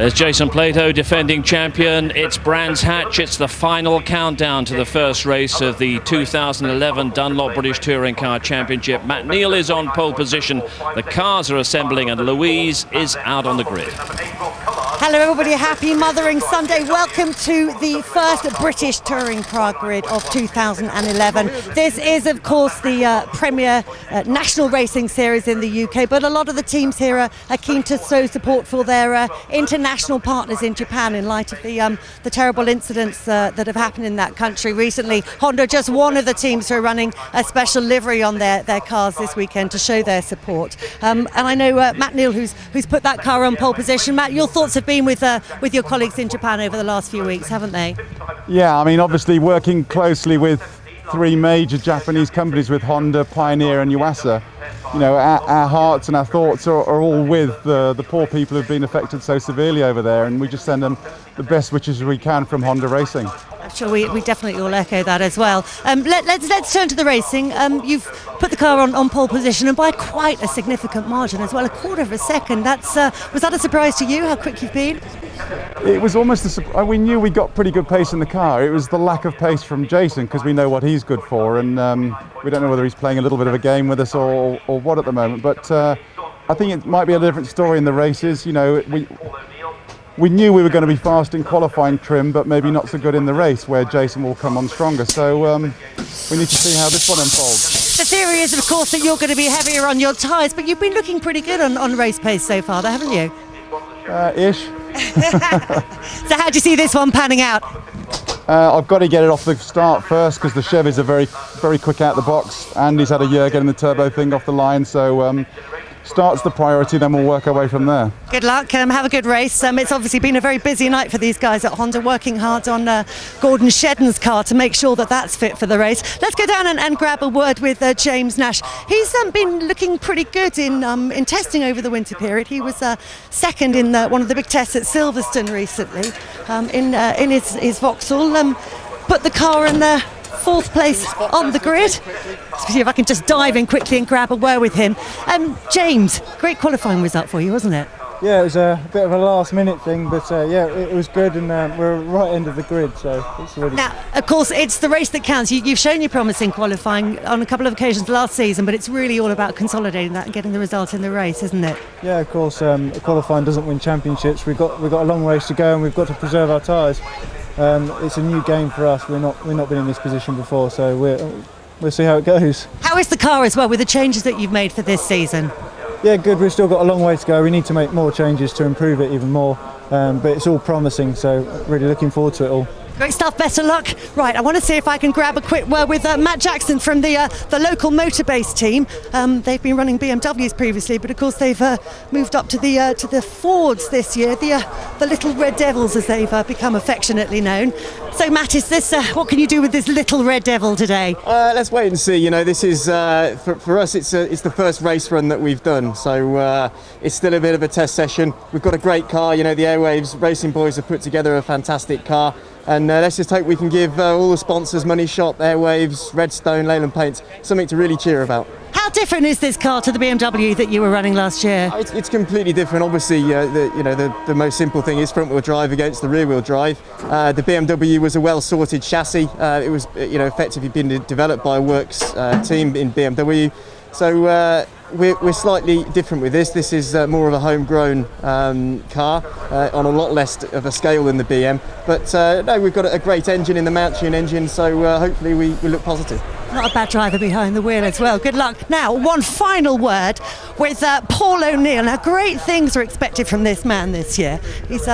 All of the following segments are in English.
There's Jason Plato, defending champion. It's Brands Hatch. It's the final countdown to the first race of the 2011 Dunlop British Touring Car Championship. Matt Neal is on pole position. The cars are assembling and Louise is out on the grid. Hello everybody, happy Mothering Sunday. Welcome to the first British Touring Car Grid of 2011. This is of course the premier national racing series in the UK, but a lot of the teams here are keen to show support for their international partners in Japan in light of the terrible incidents that have happened in that country recently. Honda, just one of the teams who are running a special livery on their cars this weekend to show their support. And I know Matt Neal, who's put that car on pole position. Matt, your thoughts have been with your colleagues in Japan over the last few weeks, haven't they? Yeah, I mean, obviously working closely with three major Japanese companies, with Honda, Pioneer and Yuasa, you know, our hearts and our thoughts are all with the poor people who've been affected so severely over there, and we just send them the best wishes we can from Honda Racing. I'm sure we definitely all echo that as well. Let's turn to the racing. You've put the car on pole position, and by quite a significant margin as well, a quarter of a second. Was that a surprise to you, how quick you've been? It was almost we knew we got pretty good pace in the car. It was the lack of pace from Jason, because we know what he's good for, and we don't know whether he's playing a little bit of a game with us or what at the moment. But I think it might be a different story in the races. You know, we knew we were going to be fast in qualifying trim, but maybe not so good in the race, where Jason will come on stronger. So we need to see how this one unfolds. The theory is, of course, that you're going to be heavier on your tyres, but you've been looking pretty good on race pace so far, haven't you? Ish. So how do you see this one panning out? I've got to get it off the start first, because the Chevys are very, very quick out the box. Andy's had a year getting the turbo thing off the line, so start's the priority, then we'll work our way from there. Good luck, have a good race. It's obviously been a very busy night for these guys at Honda, working hard on Gordon Shedden's car to make sure that that's fit for the race. Let's go down and grab a word with James Nash. He's been looking pretty good in testing over the winter period. He was second in one of the big tests at Silverstone recently in his Vauxhall. Put the car in the fourth place on the grid. Let's see if I can just dive in quickly and grab a word with him. James, great qualifying result for you, wasn't it? Yeah, it was a bit of a last-minute thing, but yeah, it was good, and we're right end of the grid, so it's really... Now, of course, it's the race that counts. You've shown your promising qualifying on a couple of occasions last season, but it's really all about consolidating that and getting the result in the race, isn't it? Yeah, of course, qualifying doesn't win championships. We've got a long race to go, and we've got to preserve our tyres. It's a new game for us. We've not been in this position before, so we'll see how it goes. How is the car as well, with the changes that you've made for this season? Yeah, good. We've still got a long way to go. We need to make more changes to improve it even more, but it's all promising, so really looking forward to it all. Great stuff, better luck. Right, I want to see if I can grab a quick word with Matt Jackson from the local Motorbase team. They've been running BMWs previously, but of course they've moved up to the Fords this year, the little Red Devils as they've become affectionately known. So Matt, is this what can you do with this little Red Devil today? Let's wait and see. You know, this is for us. It's the first race run that we've done, so it's still a bit of a test session. We've got a great car. You know, the Airwaves Racing boys have put together a fantastic car. And let's just hope we can give all the sponsors, Money Shop, Airwaves, Redstone, Leyland Paints, something to really cheer about. How different is this car to the BMW that you were running last year? It's completely different. Obviously, the most simple thing is front-wheel drive against the rear-wheel drive. The BMW was a well-sorted chassis. It was, effectively been developed by a works team in BMW. So we're slightly different with this. This is more of a homegrown car on a lot less of a scale than the BM. But no, we've got a great engine in the Mountune engine, so hopefully we look positive. Not a bad driver behind the wheel as well. Good luck. Now, one final word with Paul O'Neill. Now, great things are expected from this man this year. He's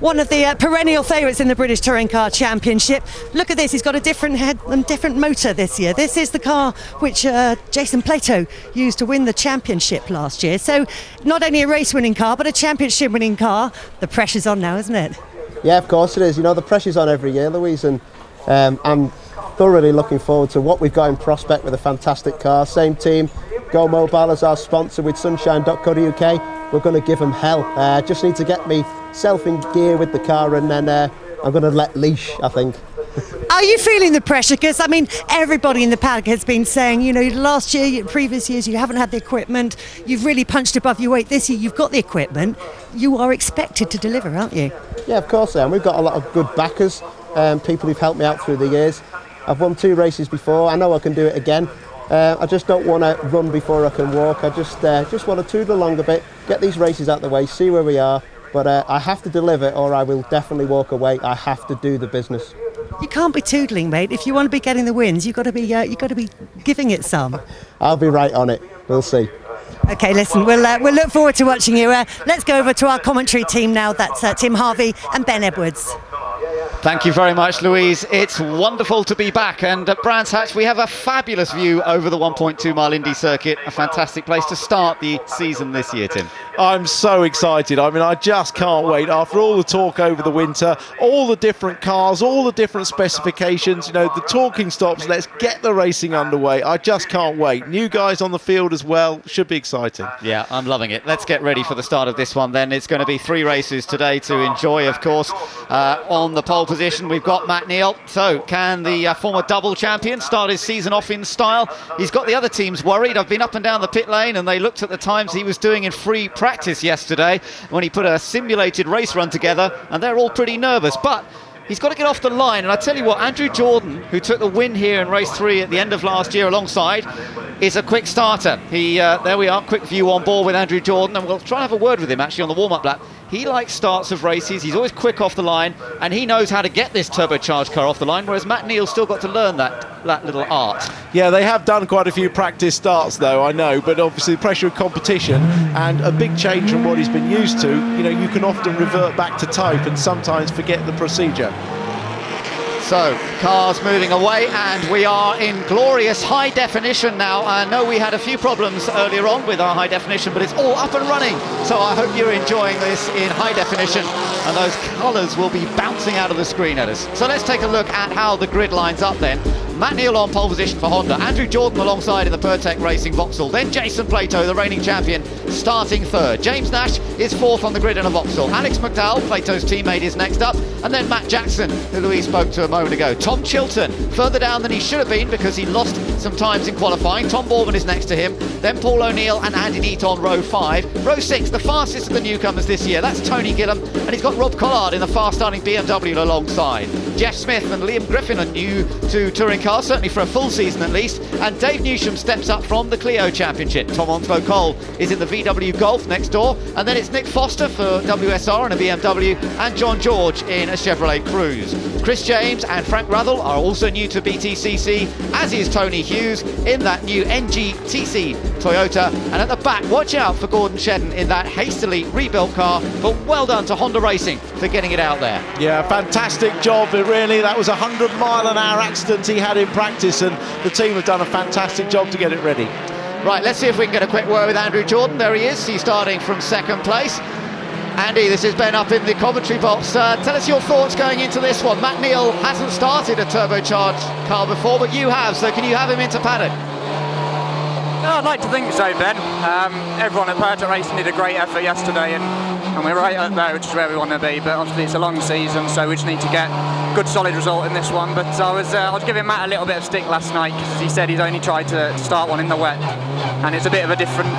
one of the perennial favourites in the British Touring Car Championship. Look at this. He's got a different head and different motor this year. This is the car which Jason Plato used to win the championship last year. So, not only a race-winning car, but a championship-winning car. The pressure's on now, isn't it? Yeah, of course it is. You know, the pressure's on every year, Louise, and I'm thoroughly looking forward to what we've got in prospect with a fantastic car. Same team, Go Mobile as our sponsor with sunshine.co.uk. We're going to give them hell. Just need to get myself in gear with the car, and then I'm going to let leash, I think. Are you feeling the pressure? Because, I mean, everybody in the paddock has been saying, you know, last year, previous years, you haven't had the equipment. You've really punched above your weight. This year, you've got the equipment. You are expected to deliver, aren't you? Yeah, of course I am. We've got a lot of good backers, people who've helped me out through the years. I've won 2 races before. I know I can do it again. I just don't want to run before I can walk. I just want to toodle along a bit, get these races out the way, see where we are. But I have to deliver, or I will definitely walk away. I have to do the business. You can't be toodling, mate. If you want to be getting the wins, you've got to be giving it some. I'll be right on it. We'll see. Okay, listen, we'll look forward to watching you. Let's go over to our commentary team now. That's Tim Harvey and Ben Edwards. Thank you very much, Louise. It's wonderful to be back, and at Brands Hatch we have a fabulous view over the 1.2 mile Indy circuit. A fantastic place to start the season this year, Tim. I'm so excited. I mean, I just can't wait. After all the talk over the winter, all the different cars, all the different specifications, you know, the talking stops, let's get the racing underway. I just can't wait. New guys on the field as well. Should be exciting. Yeah, I'm loving it. Let's get ready for the start of this one then. It's going to be 3 races today to enjoy, of course. On the pole position, we've got Matt Neal. So, can the former double champion start his season off in style? He's got the other teams worried. I've been up and down the pit lane, and they looked at the times he was doing in free practice yesterday when he put a simulated race run together, and they're all pretty nervous. But he's got to get off the line, and I tell you what, Andrew Jordan, who took the win here in race 3 at the end of last year alongside, is a quick starter. There we are, quick view on board with Andrew Jordan, and we'll try and have a word with him actually on the warm-up lap. He likes starts of races, he's always quick off the line, and he knows how to get this turbocharged car off the line, whereas Matt Neal's still got to learn that little art. Yeah, they have done quite a few practice starts though, I know, but obviously the pressure of competition and a big change from what he's been used to, you know, you can often revert back to type and sometimes forget the procedure. So, cars moving away, and we are in glorious high definition now. I know we had a few problems earlier on with our high definition, but it's all up and running. So I hope you're enjoying this in high definition, and those colours will be bouncing out of the screen at us. So let's take a look at how the grid lines up then. Matt Neal on pole position for Honda, Andrew Jordan alongside in the Pertec Racing Vauxhall, then Jason Plato, the reigning champion, starting 3rd. James Nash is 4th on the grid in a Vauxhall. Alex McDowell, Plato's teammate, is next up, and then Matt Jackson, who Louise spoke to a moment ago. Tom Chilton, further down than he should have been because he lost some times in qualifying. Tom Bourman is next to him, then Paul O'Neill and Andy Neat on row 5. Row 6, the fastest of the newcomers this year, that's Tony Gillam, and he's got Rob Collard in the fast-starting BMW alongside. Jeff Smith and Liam Griffin are new to touring cars, certainly for a full season at least, and Dave Newsham steps up from the Clio Championship. Tom Onslow Cole is in the VW Golf next door, and then it's Nick Foster for WSR and a BMW, and John George in a Chevrolet Cruze. Chris James and Frank Ruthell are also new to BTCC, as is Tony Hughes in that new NGTC Toyota, and at the back, watch out for Gordon Shedden in that hastily rebuilt car, but well done to Honda Racing for getting it out there. Yeah, fantastic job, but really that was a 100-mile-an-hour accident he had in practice, and the team have done a fantastic job to get it ready. Right, let's see if we can get a quick word with Andrew Jordan. There he is, he's starting from 2nd place. Andy, this is Ben up in the commentary box. Tell us your thoughts going into this one. Matt Neal hasn't started a turbocharged car before, but you have, so can you have him into paddock? No, I'd like to think so, Ben. Everyone at Pertec Racing did a great effort yesterday, and we're right up there, which is where we want to be. But obviously it's a long season, so we just need to get a good solid result in this one. But I was giving Matt a little bit of stick last night because he said he's only tried to start one in the wet, and it's a bit of a different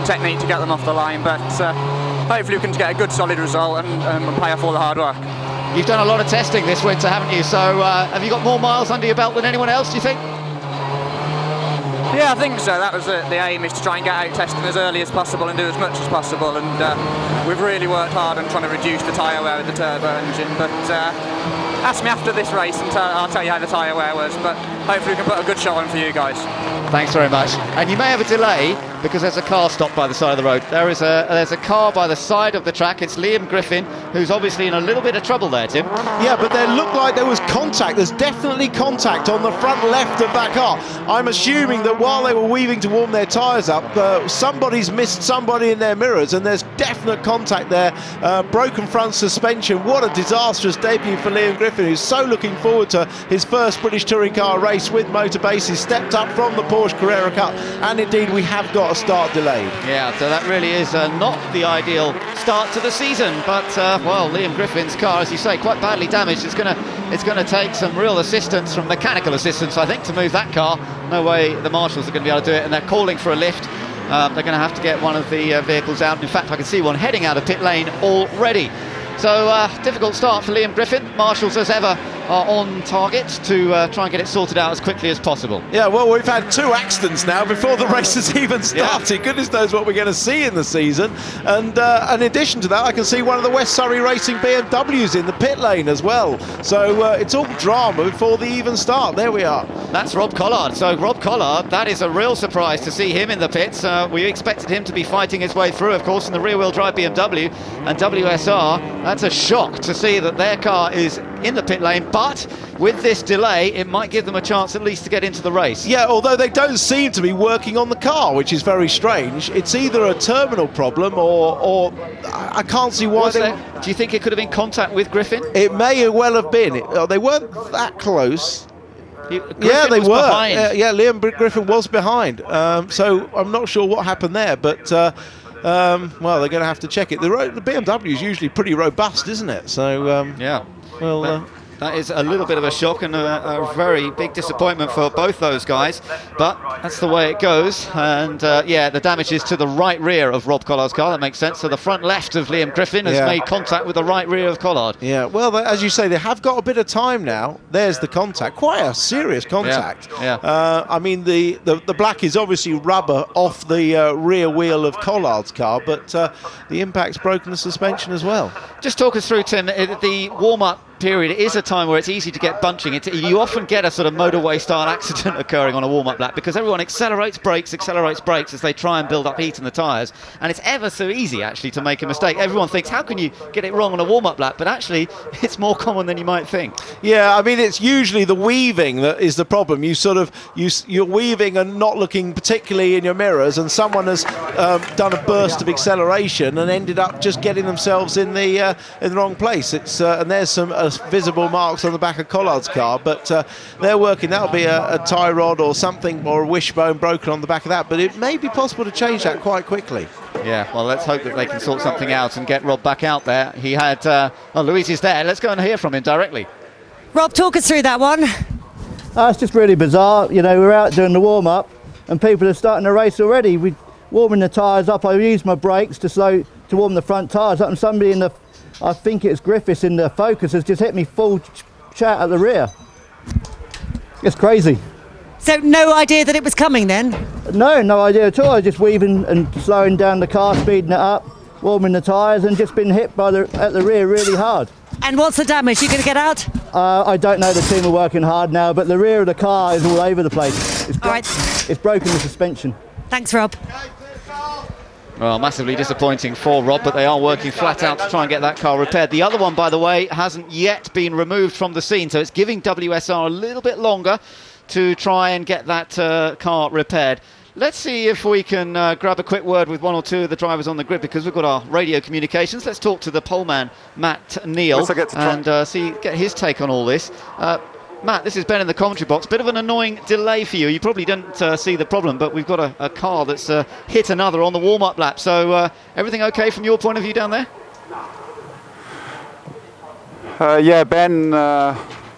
technique to get them off the line. But hopefully we can get a good solid result and pay off all the hard work. You've done a lot of testing this winter, haven't you? So have you got more miles under your belt than anyone else, do you think? Yeah, I think so. That was the aim, is to try and get out testing as early as possible and do as much as possible. And we've really worked hard on trying to reduce the tyre wear with the turbo engine. But ask me after this race and I'll tell you how the tyre wear was. But hopefully we can put a good shot on for you guys. Thanks very much. And you may have a delay because there's a car stopped by the side of the road. There's a car by the side of the track. It's Liam Griffin, who's obviously in a little bit of trouble there, Tim. Yeah, but there looked like there was contact. There's definitely contact on the front left of that car. I'm assuming that while they were weaving to warm their tyres up, somebody's missed somebody in their mirrors, and there's definite contact there. Broken front suspension. What a disastrous debut for Liam Griffin, who's so looking forward to his first British touring car race with Motorbases. Stepped up from the Porsche Carrera Cup, and indeed we have got got a start delayed. Yeah, so that really is not the ideal start to the season. But well, Liam Griffin's car, as you say, quite badly damaged. It's gonna take some real assistance, from mechanical assistance, I think, to move that car. No way the marshals are going to be able to do it, and they're calling for a lift. They're going to have to get one of the vehicles out. In fact, I can see one heading out of pit lane already. So difficult start for Liam Griffin. Marshals, as ever, are on target to try and get it sorted out as quickly as possible. Yeah, well, we've had 2 accidents now before the race has even started. Yeah. Goodness knows what we're going to see in the season. And in addition to that, I can see one of the West Surrey Racing BMWs in the pit lane as well. So it's all drama before the even start. There we are. That's Rob Collard. So Rob Collard, that is a real surprise to see him in the pits. We expected him to be fighting his way through, of course, in the rear-wheel drive BMW. And WSR, that's a shock to see that their car is in the pit lane, but with this delay it might give them a chance at least to get into the race. Yeah, although they don't seem to be working on the car, which is very strange. It's either a terminal problem or I can't see why do you think it could have been contact with Griffin? It may well have been. They weren't that close. Yeah, they were. Behind. Liam Griffin was behind. So I'm not sure what happened there, but well, they're going to have to check it. The BMW is usually pretty robust, isn't it? So yeah. Well, that is a little bit of a shock and a very big disappointment for both those guys, but that's the way it goes. And yeah, the damage is to the right rear of Rob Collard's car. That makes sense. So the front left of Liam Griffin has made contact with the right rear of Collard. Yeah, well, as you say, they have got a bit of time now. There's the contact, quite a serious contact. Yeah. I mean, the black is obviously rubber off the rear wheel of Collard's car, but the impact's broken the suspension as well. Just talk us through, Tim, the warm-up period is a time where it's easy to get bunching. You often get a sort of motorway-style accident occurring on a warm-up lap because everyone accelerates brakes as they try and build up heat in the tyres, and it's ever so easy actually to make a mistake. Everyone thinks, how can you get it wrong on a warm-up lap? But actually, it's more common than you might think. Yeah, I mean, it's usually the weaving that is the problem. You're weaving and not looking particularly in your mirrors, and someone has done a burst of acceleration and ended up just getting themselves in the wrong place. And there's some visible marks on the back of Collard's car, but they're working. That'll be a tie rod or something, or a wishbone broken on the back of that, but it may be possible to change that quite quickly. Yeah, well, let's hope that they can sort something out and get Rob back out there. He had Louise is there. Let's go and hear from him directly. Rob, talk us through that one. It's just really bizarre. You know, we're out doing the warm-up and people are starting the race already. We're warming the tyres up. I used my brakes to warm the front tyres up, and somebody I think it's Griffiths in the Focus has just hit me full chat at the rear. It's crazy. So no idea that it was coming then? No idea at all. I was just weaving and slowing down the car, speeding it up, warming the tyres, and just been hit at the rear really hard. And what's the damage? You going to get out? I don't know. The team are working hard now, but the rear of the car is all over the place. It's broken the suspension. Thanks, Rob. Well, massively disappointing for Rob, but they are working flat out to try and get that car repaired. The other one, by the way, hasn't yet been removed from the scene, so it's giving WSR a little bit longer to try and get that car repaired. Let's see if we can grab a quick word with one or two of the drivers on the grid, because we've got our radio communications. Let's talk to the poleman, Matt Neal, and get his take on all this. Matt, this is Ben in the commentary box. Bit of an annoying delay for you. You probably didn't see the problem, but we've got a car that's hit another on the warm-up lap. So everything okay from your point of view down there? Yeah, Ben,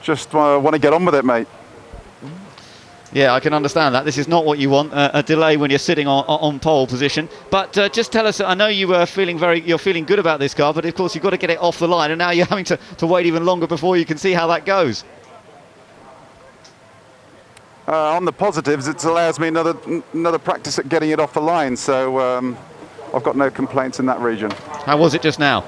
just want to get on with it, mate. Yeah, I can understand that. This is not what you want, a delay when you're sitting on pole position. But just tell us, I know you're feeling good about this car, but of course you've got to get it off the line, and now you're having to wait even longer before you can see how that goes. On the positives, it allows me another practice at getting it off the line, so I've got no complaints in that region. How was it just now?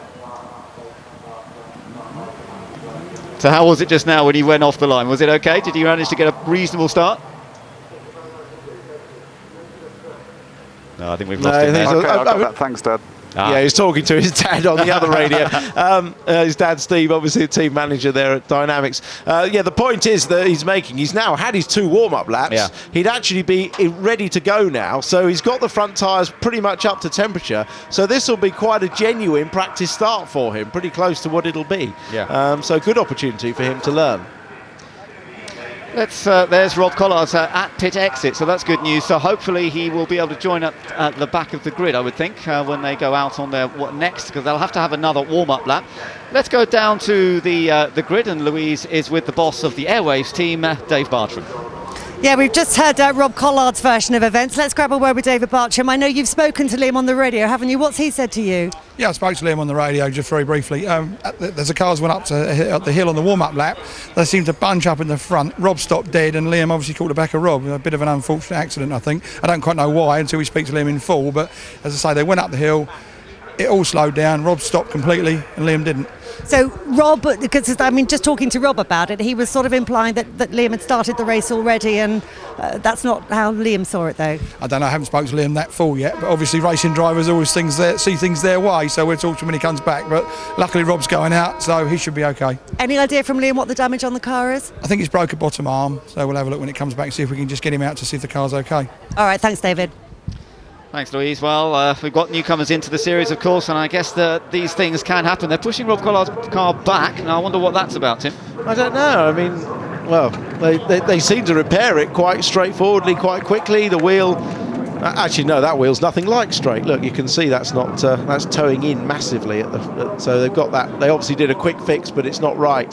So how was it just now when you went off the line? Was it okay? Did you manage to get a reasonable start? No, I think we've lost him there. Okay, I got that. Thanks, Dad. Yeah, he's talking to his dad on the other radio. His dad, Steve, obviously the team manager there at Dynamics. Yeah, the point is that he's now had his 2 warm-up laps. Yeah. He'd actually be ready to go now, so he's got the front tyres pretty much up to temperature. So this will be quite a genuine practice start for him, pretty close to what it'll be. Yeah. So good opportunity for him to learn. There's Rob Collard's at pit exit, so that's good news. So hopefully he will be able to join up at the back of the grid, I would think, when they go out on their next, because they'll have to have another warm-up lap. Let's go down to the grid, and Louise is with the boss of the Airwaves team, Dave Bartram. Yeah, we've just heard Rob Collard's version of events. Let's grab a word with David Bartram. I know you've spoken to Liam on the radio, haven't you? What's he said to you? Yeah, I spoke to Liam on the radio just very briefly. As the cars went up the hill on the warm-up lap, they seemed to bunch up in the front. Rob stopped dead, and Liam obviously caught the back of Rob. A bit of an unfortunate accident, I think. I don't quite know why until we speak to Liam in full, but as I say, they went up the hill, it all slowed down. Rob stopped completely, and Liam didn't. So Rob, because I mean, just talking to Rob about it, he was sort of implying that Liam had started the race already, and that's not how Liam saw it, though. I don't know, I haven't spoken to Liam that full yet, but obviously racing drivers always see things their way, so we'll talk to him when he comes back. But luckily Rob's going out, so he should be okay. Any idea from Liam what the damage on the car is? I think he's broke a bottom arm, so we'll have a look when it comes back and see if we can just get him out to see if the car's okay. All right, thanks, David. Thanks, Louise. Well, we've got newcomers into the series, of course, and I guess that these things can happen. They're pushing Rob Collard's car back. Now, I wonder what that's about, Tim. I don't know. I mean, well, they seem to repair it quite straightforwardly, quite quickly. The wheel... Actually, no, that wheel's nothing like straight. Look, you can see that's not that's towing in massively so they've got that. They obviously did a quick fix, but it's not right.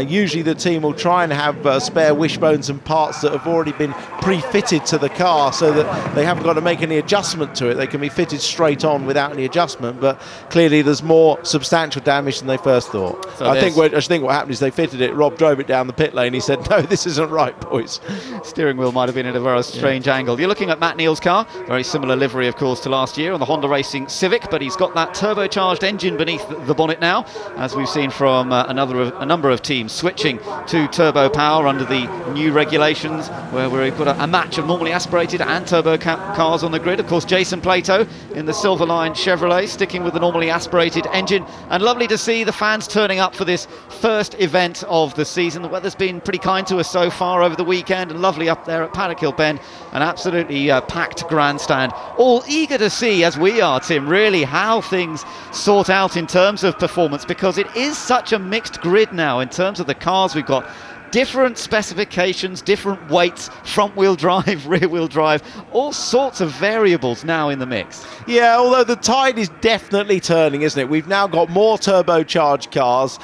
Usually the team will try and have spare wishbones and parts that have already been pre-fitted to the car, so that they haven't got to make any adjustment to it. They can be fitted straight on without any adjustment. But clearly, there's more substantial damage than they first thought. So I think what happened is they fitted it. Rob drove it down the pit lane. He said, "No, this isn't right, boys." Steering wheel might have been at a very strange angle. You're looking at Matt Neal's car. Very similar livery, of course, to last year on the Honda Racing Civic, but he's got that turbocharged engine beneath the bonnet now, as we've seen from a number of teams switching to turbo power under the new regulations, where we've got a match of normally aspirated and turbo cars on the grid. Of course, Jason Plato in the Silverline Chevrolet, sticking with the normally aspirated engine, and lovely to see the fans turning up for this first event of the season. The weather's been pretty kind to us so far over the weekend, and lovely up there at Paddock Hill Bend, an absolutely packed grandstand. All eager to see, as we are, Tim, really how things sort out in terms of performance, because it is such a mixed grid now in terms of the cars. We've got different specifications, different weights, front wheel drive, rear wheel drive, all sorts of variables now in the mix. Yeah, although the tide is definitely turning, isn't it? We've now got more turbocharged cars,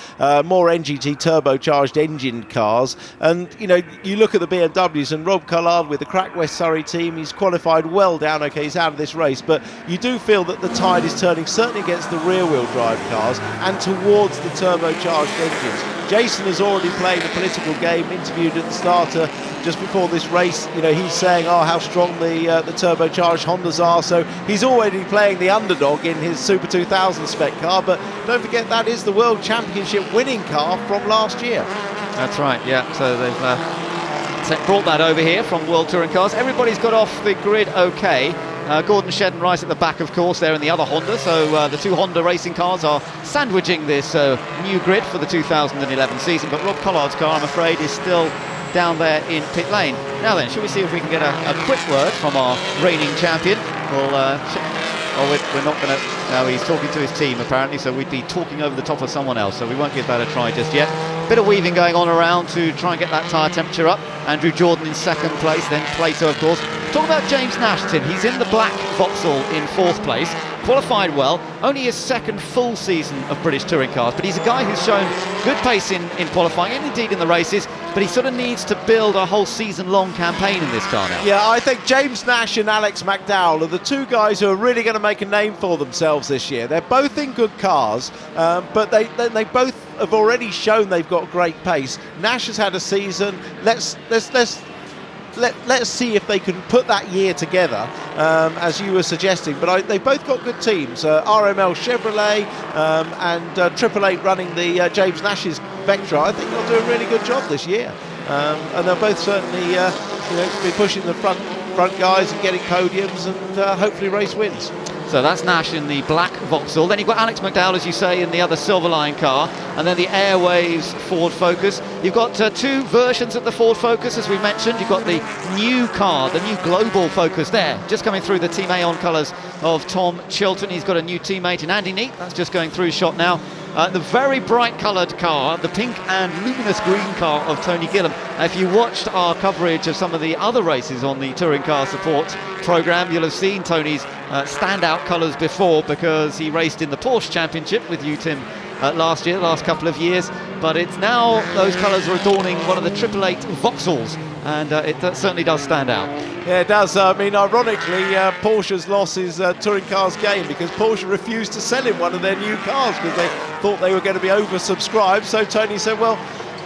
more NGT turbocharged engine cars, and you know, you look at the BMWs and Rob Collard with the Crack West Surrey team, he's qualified well down. Okay, he's out of this race, but you do feel that the tide is turning, certainly against the rear wheel drive cars and towards the turbocharged engines. Jason has already played a political game, interviewed at the starter just before this race. You know, he's saying, oh, how strong the turbocharged Hondas are. So he's already playing the underdog in his Super 2000 spec car. But don't forget, that is the World Championship winning car from last year. That's right, yeah. So they've brought that over here from World Touring Cars. Everybody's got off the grid okay. Gordon Shedden right at the back, of course, there in the other Honda. So the two Honda racing cars are sandwiching this new grid for the 2011 season. But Rob Collard's car, I'm afraid, is still down there in pit lane. Now then, shall we see if we can get a quick word from our reigning champion? We're not going to... No, he's talking to his team, apparently, so we'd be talking over the top of someone else, so we won't give that a try just yet. Bit of weaving going on around to try and get that tyre temperature up. Andrew Jordan in second place, then Plato, of course. Talk about James Nash, Tim. He's in the black Vauxhall in fourth place. Qualified well, only his second full season of British touring cars, but he's a guy who's shown good pace in qualifying and indeed in the races, but he sort of needs to build a whole season-long campaign in this car now. Yeah, I think James Nash and Alex McDowell are the two guys who are really going to make a name for themselves this year. They're both in good cars, but they both have already shown they've got great pace. Nash has had a season. Let's see if they can put that year together, as you were suggesting. But they've both got good teams. RML Chevrolet and 888 running the James Nash's Vectra. I think they'll do a really good job this year. And they'll both certainly be pushing the front guys and getting podiums and hopefully race wins. So that's Nash in the black Vauxhall. Then you've got Alex McDowell, as you say, in the other Silverline car. And then the Airwaves Ford Focus. You've got two versions of the Ford Focus, as we mentioned. You've got the new car, the new Global Focus there, just coming through the Team Aon colours of Tom Chilton. He's got a new teammate in Andy Neat. That's just going through shot now. The very bright coloured car, the pink and luminous green car of Tony Gillam. If you watched our coverage of some of the other races on the Touring Car Support programme, you'll have seen Tony's standout colours before, because he raced in the Porsche Championship with you, Tim, last couple of years, but it's now those colours are adorning one of the 888 Vauxhalls, and it certainly does stand out. Yeah, it does. I mean, ironically, Porsche's lost his touring cars game because Porsche refused to sell him one of their new cars because they thought they were going to be oversubscribed. So Tony said, well,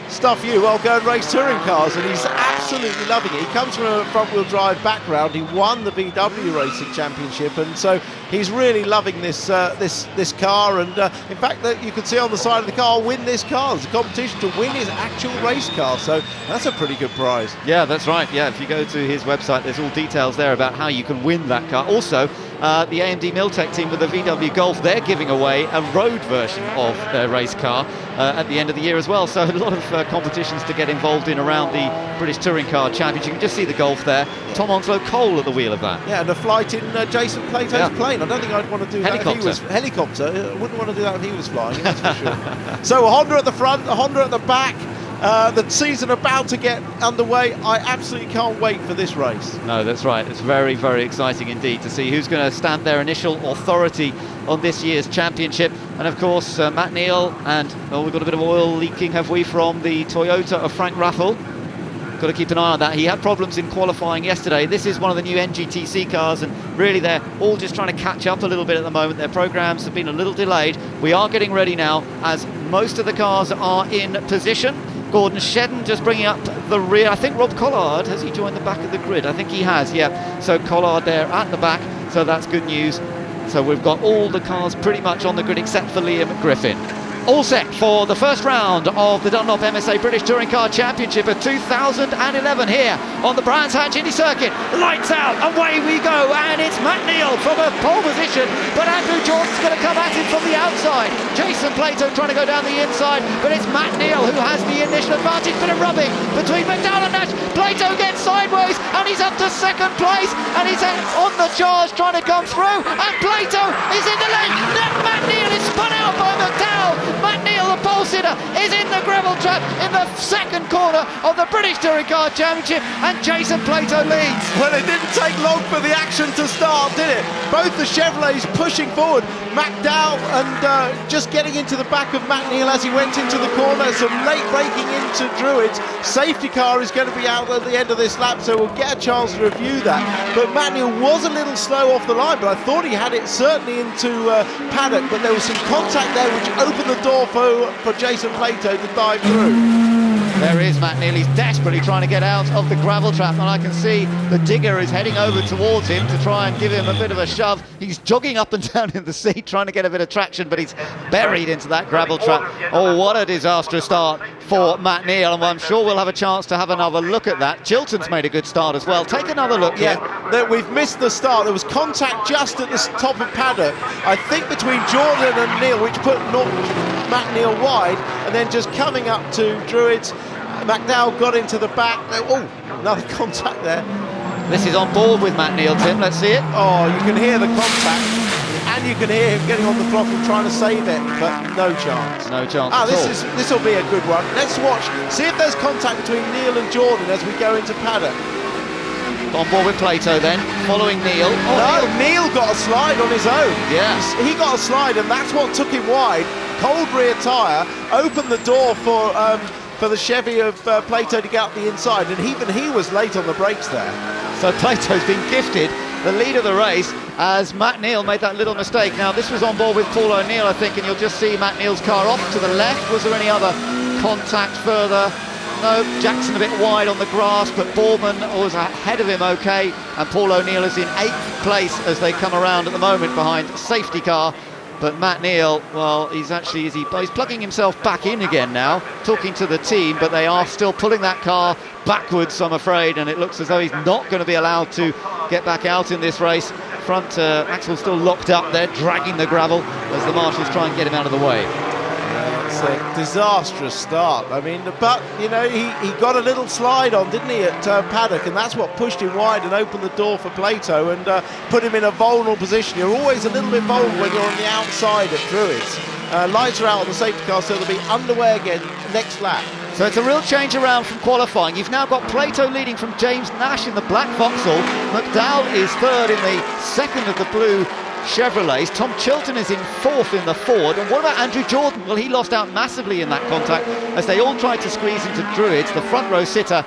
stuff you, I'll go and race touring cars, and he's absolutely loving it. He comes from a front-wheel drive background. He won the VW Racing Championship, and so he's really loving this this car. And in fact, that you can see on the side of the car, win this car. It's a competition to win his actual race car, so that's a pretty good prize. Yeah, that's right. Yeah, if you go to his website, there's all details there about how you can win that car. Also, the AMD Miltech team with the VW Golf, they're giving away a road version of their race car at the end of the year as well. So a lot of competitions to get involved in around the British Touring Car Championship. You can just see the Golf there. Tom Onslow Cole at the wheel of that. Yeah, and a flight in Jason Plato's plane. I don't think I'd want to do that if he was... Helicopter. I wouldn't want to do that if he was flying, that's for sure. So a Honda at the front, a Honda at the back. The season about to get underway. I absolutely can't wait for this race. No, that's right. It's very, very exciting indeed to see who's going to stamp their initial authority on this year's championship. And of course, Matt Neal, and we've got a bit of oil leaking, have we, from the Toyota of Frank Raffel. Got to keep an eye on that. He had problems in qualifying yesterday. This is one of the new NGTC cars, and really they're all just trying to catch up a little bit at the moment. Their programs have been a little delayed. We are getting ready now as most of the cars are in position. Gordon Shedden just bringing up the rear. I think Rob Collard, has he joined the back of the grid? I think he has, yeah. So Collard there at the back, so that's good news. So we've got all the cars pretty much on the grid except for Liam Griffin. All set for the first round of the Dunlop MSA British Touring Car Championship of 2011 here on the Brands Hatch Indy Circuit. Lights out, away we go, and it's Matt Neal from a pole position, but Andrew Jordan's going to come at him from the outside. Jason Plato trying to go down the inside, but it's Matt Neal who has the initial advantage. Bit of rubbing between McDowell and Nash. Plato gets sideways, and he's up to second place, and he's on the charge trying to come through, and Plato is in the lead. Matt Neal is spun out by McDowell. Matt Neal, the pole sitter, is in the gravel trap in the second corner of the British Touring Car Championship, and Jason Plato leads. Well, it didn't take long for the action to start, did it? Both the Chevrolets pushing forward. McDowell and just getting into the back of Matt Neal as he went into the corner. Some late braking into Druids. Safety car is going to be out at the end of this lap, so we'll get a chance to review that. But Matt Neal was a little slow off the line, but I thought he had it certainly into paddock, but there was some contact there which opened the door for Jason Plato to dive through. There is Matt Neal. He's desperately trying to get out of the gravel trap, and I can see the digger is heading over towards him to try and give him a bit of a shove. He's jogging up and down in the seat trying to get a bit of traction, but he's buried into that gravel trap. Oh, what a disastrous start for Matt Neal, and I'm sure we'll have a chance to have another look at that. Chilton's made a good start as well. Take another look here. Yeah, we've missed the start. There was contact just at the top of paddock, I think between Jordan and Neal, which put Matt Neal wide, and then just coming up to Druids, McDowell got into the back. Oh, another contact there. This is on board with Matt Neal, Tim. Let's see it. Oh, you can hear the contact, and you can hear him getting on the throttle trying to save it, but no chance. No chance. This will be a good one. Let's watch. See if there's contact between Neal and Jordan as we go into paddock. On board with Plato then, following Neal. Neal got a slide on his own. Yeah. He got a slide, and that's what took him wide. Cold rear tyre opened the door for the Chevy of Plato to get up the inside, and even he was late on the brakes there. So Plato's been gifted the lead of the race as Matt Neal made that little mistake. Now this was on board with Paul O'Neill, I think, and you'll just see Matt Neal's car off to the left. Was there any other contact further? No, Jackson a bit wide on the grass, but Bourman was ahead of him okay, and Paul O'Neill is in 8th place as they come around at the moment behind safety car. But Matt Neal, well, he's plugging himself back in again now, talking to the team, but they are still pulling that car backwards, I'm afraid, and it looks as though he's not going to be allowed to get back out in this race. Front axle still locked up there, dragging the gravel as the marshals try and get him out of the way. It's a disastrous start. I mean, but, you know, he got a little slide on, didn't he, at paddock, and that's what pushed him wide and opened the door for Plato and put him in a vulnerable position. You're always a little bit vulnerable when you're on the outside at Druids. Lights are out on the safety car, so they'll be underway again next lap. So it's a real change around from qualifying. You've now got Plato leading from James Nash in the black Vauxhall. McDowell is third in the second of the blue Chevrolets. Tom Chilton is in fourth in the Ford. And what about Andrew Jordan? Well, he lost out massively in that contact as they all tried to squeeze into Druids. The front row sitter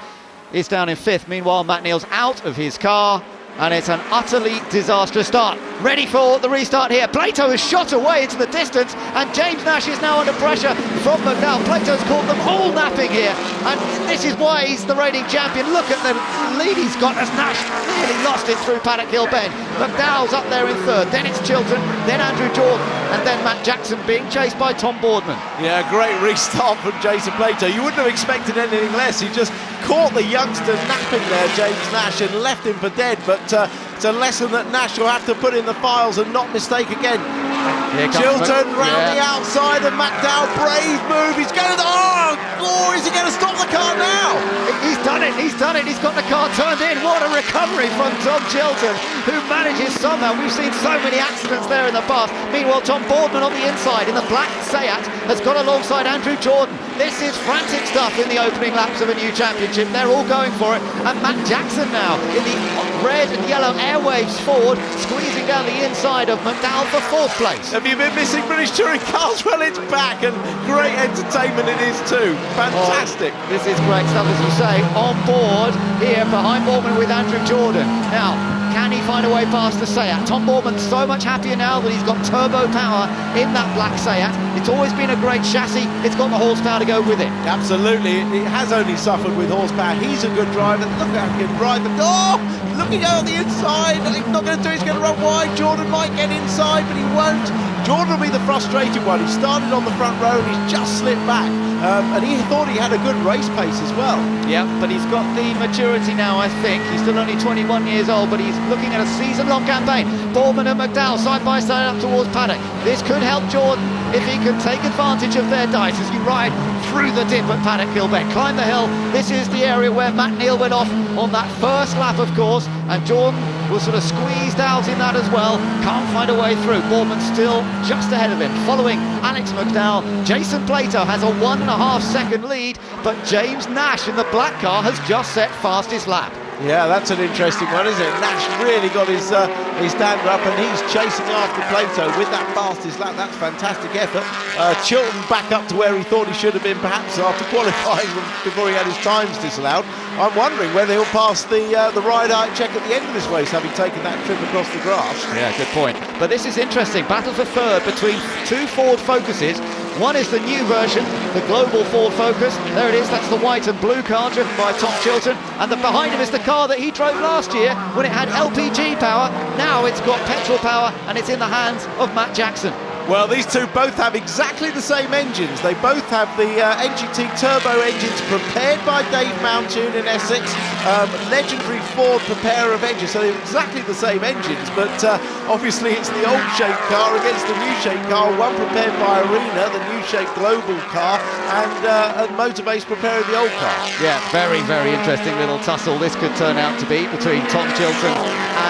is down in fifth. Meanwhile, Matt Neal's out of his car. And it's an utterly disastrous start. Ready for the restart here. Plato has shot away into the distance, and James Nash is now under pressure from McDowell. Plato's caught them all napping here, and this is why he's the reigning champion. Look at the lead he's got as Nash really lost it through Paddock Hill Bend. McDowell's up there in third, then it's Chilton, then Andrew Jordan, and then Matt Jackson being chased by Tom Boardman. Yeah, great restart from Jason Plato. You wouldn't have expected anything less. He just caught the youngster napping there, James Nash, and left him for dead. But it's a lesson that Nash will have to put in the files and not mistake again. Chilton round the outside, and McDowell, brave move. He's going to... Oh, is he going to stop the car now? He's done it, he's done it. He's got the car turned in. What a recovery from Tom Chilton, who manages somehow. We've seen so many accidents there in the past. Meanwhile, Tom Boardman on the inside in the black Seat has got alongside Andrew Jordan. This is frantic stuff in the opening laps of a new championship. They're all going for it. And Matt Jackson now in the red and yellow Airwaves Ford, squeezing down the inside of McDowell for fourth place. Have you been missing British Touring Cars? Well, it's back, and great entertainment it is too. Fantastic. Oh, this is great stuff, as you say. On board here behind Boardman with Andrew Jordan. Now, can he find a way past the Seat? Tom Boardman's so much happier now that he's got turbo power in that black Seat. It's always been a great chassis. It's got the horsepower to go with it. Absolutely. It has only suffered with horsepower. He's a good driver. Look how he can ride the... Oh! Looking out on the inside. He's not going to do it. He's going to run wide. Jordan might get inside, but he won't. Jordan will be the frustrated one. He started on the front row and he's just slipped back. And he thought he had a good race pace as well. Yeah, but he's got the maturity now, I think. He's still only 21 years old, but he's looking at a season-long campaign. Boardman and McDowell side by side up towards Paddock. This could help Jordan if he can take advantage of their dice as you ride through the dip at Paddock Hill Bend. Climb the hill. This is the area where Matt Neal went off on that first lap, of course, and Jordan was sort of squeezed out in that as well. Can't find a way through. Boardman still just ahead of him. Following Alex McDowell, Jason Plato has a 1.5 second lead, but James Nash in the black car has just set fastest lap. Yeah, that's an interesting one, isn't it? Nash really got his dander up, and he's chasing after Plato with that fastest lap. That's fantastic effort. Chilton back up to where he thought he should have been, perhaps after qualifying before he had his times disallowed. I'm wondering whether he'll pass the ride-out check at the end of this race, having taken that trip across the grass. Yeah, good point. But this is interesting. Battle for third between two Ford Focuses. One is the new version, the global Ford Focus. There it is, that's the white and blue car driven by Tom Chilton. And behind him is the car that he drove last year when it had LPG power. Now it's got petrol power, and it's in the hands of Matt Jackson. Well, these two both have exactly the same engines. They both have the NGT turbo engines prepared by Dave Mountoon in Essex. Legendary Ford preparer of engines, so they're exactly the same engines, but obviously it's the old shape car against the new shape car, one prepared by Arena, the new shape global car, and Motorbase preparing the old car. Yeah, very, very interesting little tussle this could turn out to be between Tom Chilton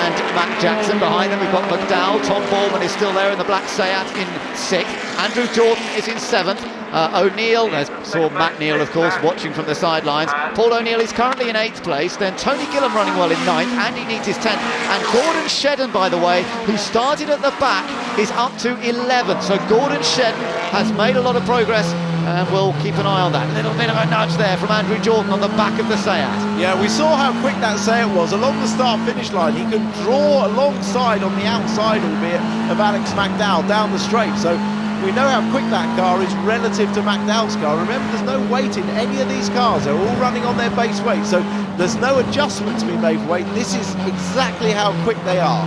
and Matt Jackson. Behind them we've got McDowell. Tom Boardman is still there in the black Seat in 6th. Andrew Jordan is in 7th. O'Neill, there's saw Matt Neal, of course, watching from the sidelines. Paul O'Neill is currently in 8th place. Then Tony Gillam running well in 9th. Andy Neate is 10th. And Gordon Shedden, by the way, who started at the back, is up to 11th. So Gordon Shedden has made a lot of progress, and we'll keep an eye on that. A little bit of a nudge there from Andrew Jordan on the back of the Seat. Yeah, we saw how quick that Seat was. Along the start-finish line, he could draw alongside on the outside, albeit, of Alex McDowell down the straight. So we know how quick that car is relative to McDowell's car. Remember, there's no weight in any of these cars. They're all running on their base weight, so there's no adjustment to be made for weight. This is exactly how quick they are.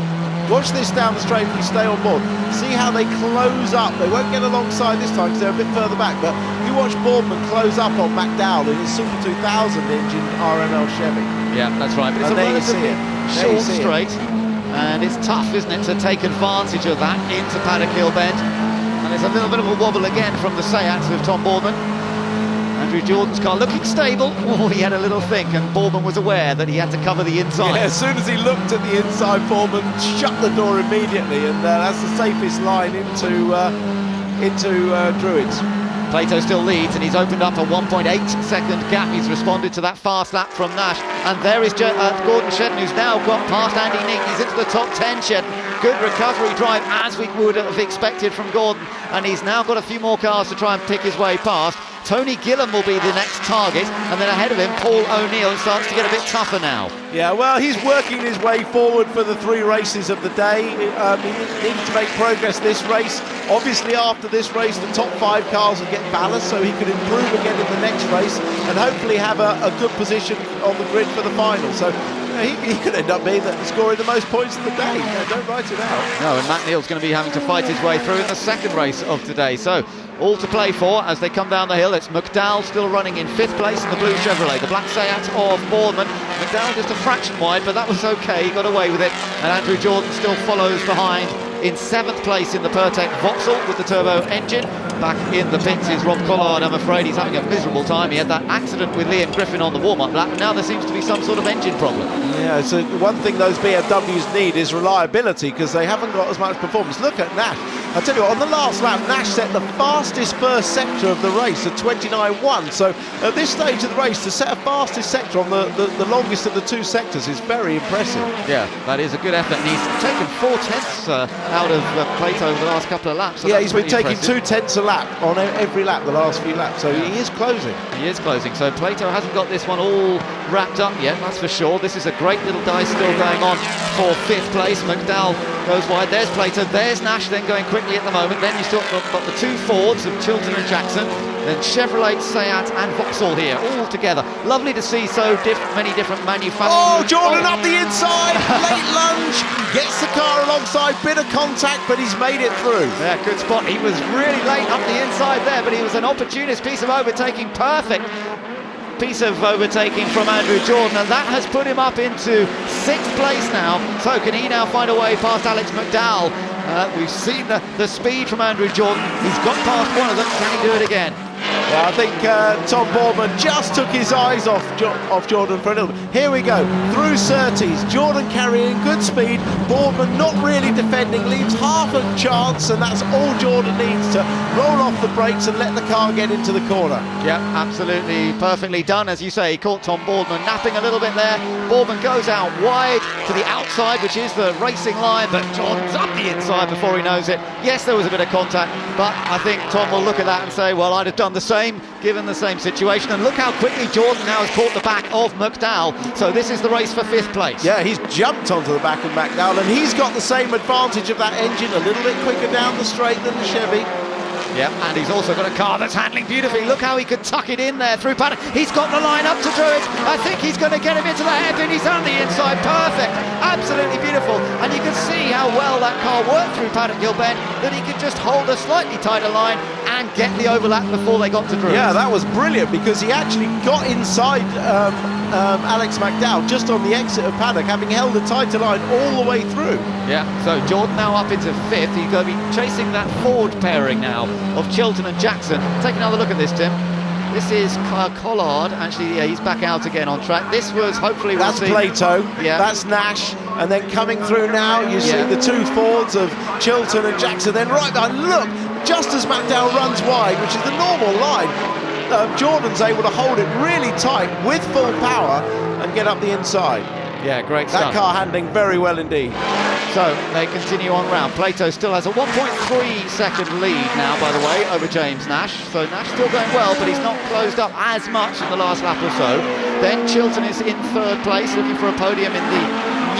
Watch this down the straight if you stay on board. See how they close up. They won't get alongside this time because they're a bit further back, but you watch Boardman close up on McDowell in his Super 2000 engine RML Chevy. Yeah, that's right. But it's a relatively short straight, and it's tough, isn't it, to take advantage of that into Paddock Hill Bend. And there's a little bit of a wobble again from the Seat of Tom Boardman. Andrew Jordan's car looking stable. Oh, he had a little think, and Boardman was aware that he had to cover the inside. Yeah, as soon as he looked at the inside, Boardman shut the door immediately, and that's the safest line into Druids. Plato still leads, and he's opened up a 1.8-second gap. He's responded to that fast lap from Nash, and there is Gordon Shedden, who's now got past Andy Neek. He's into the top 10, Shedden. Good recovery drive, as we would have expected from Gordon, and he's now got a few more cars to try and pick his way past. Tony Gillam will be the next target, and then ahead of him, Paul O'Neill. It starts to get a bit tougher now. Yeah, well, he's working his way forward for the 3 races of the day. He needs to make progress this race. Obviously, after this race, the top 5 cars will get ballast, so he could improve again in the next race and hopefully have a good position on the grid for the final. So he could end up being scoring the most points of the day. Don't write it out. No, and Matt Neal's going to be having to fight his way through in the second race of today. So all to play for as they come down the hill. It's McDowell still running in 5th place in the blue Chevrolet, the black Seat of Bournemouth. McDowell just a fraction wide, but that was okay, he got away with it. And Andrew Jordan still follows behind in 7th place in the Pertec Vauxhall with the turbo engine. Back in the pits is Rob Collard. I'm afraid he's having a miserable time. He had that accident with Liam Griffin on the warm-up lap, and now there seems to be some sort of engine problem. Yeah, so one thing those BMWs need is reliability, because they haven't got as much performance. Look at Nash. I tell you what, on the last lap, Nash set the fastest first sector of the race at 29.1. So at this stage of the race, to set a fastest sector on the longest of the 2 sectors is very impressive. Yeah, that is a good effort, and he's taken 4/10 out of Plato over the last couple of laps. So yeah, he's been taking impressive. 2/10 a lap on every lap the last few laps, so he is closing. He is closing, so Plato hasn't got this one all wrapped up yet, that's for sure. This is a great little dice still going on for 5th place. McDowell goes wide, there's Plato, there's Nash then going quickly at the moment. Then you still got the 2 Fords of Chilton and Jackson, then Chevrolet, Seat and Vauxhall here, all together. Lovely to see so many different manufacturers. Oh, Jordan up the inside, late lunge, gets the car alongside, bit of contact, but he's made it through. Yeah, good spot. He was really late up the inside there, but he was an opportunist piece of overtaking, perfect piece of overtaking from Andrew Jordan, and that has put him up into 6th place now. So can he now find a way past Alex McDowell? We've seen the speed from Andrew Jordan. He's got past one of them. Can he do it again? Yeah, I think Tom Bournemouth just took his eyes off Jordan for a little bit. Here we go, through Surtees, Jordan carrying good speed, Bournemouth not really defending, leaves half a chance, and that's all Jordan needs to roll off the brakes and let the car get into the corner. Yeah, absolutely perfectly done. As you say, he caught Tom Bournemouth napping a little bit there. Bournemouth goes out wide to the outside, which is the racing line, but Jordan's up the inside before he knows it. Yes, there was a bit of contact, but I think Tom will look at that and say, well, I'd have done the same given the same situation. And look how quickly Jordan now has caught the back of McDowell. So this is the race for 5th place. Yeah, he's jumped onto the back of McDowell, and he's got the same advantage of that engine, a little bit quicker down the straight than the Chevy. Yeah, and he's also got a car that's handling beautifully. Look how he could tuck it in there through paddock. He's got the line up to Druids. I think he's going to get him into the hairpin. He's on the inside. Perfect. Absolutely beautiful. And you can see how well that car worked through Paddock Hill Bend, that he could just hold a slightly tighter line and get the overlap before they got to Druids. Yeah, that was brilliant, because he actually got inside Alex McDowell just on the exit of paddock, having held a tighter line all the way through. Yeah, so Jordan now up into 5th. He's going to be chasing that Ford pairing now of Chilton and Jackson. Take another look at this, Tim. This is Collard. Actually, yeah, he's back out again on track. This was hopefully... That's Plato. Yeah. That's Nash. And then coming through now, you see the 2 Fords of Chilton and Jackson. Then right behind, look, just as McDowell runs wide, which is the normal line, Jordan's able to hold it really tight with full power and get up the inside. Yeah, great stuff. That car handling very well indeed. So they continue on round. Plato still has a 1.3-second lead now, by the way, over James Nash. So Nash still going well, but he's not closed up as much in the last lap or so. Then Chilton is in 3rd place, looking for a podium in the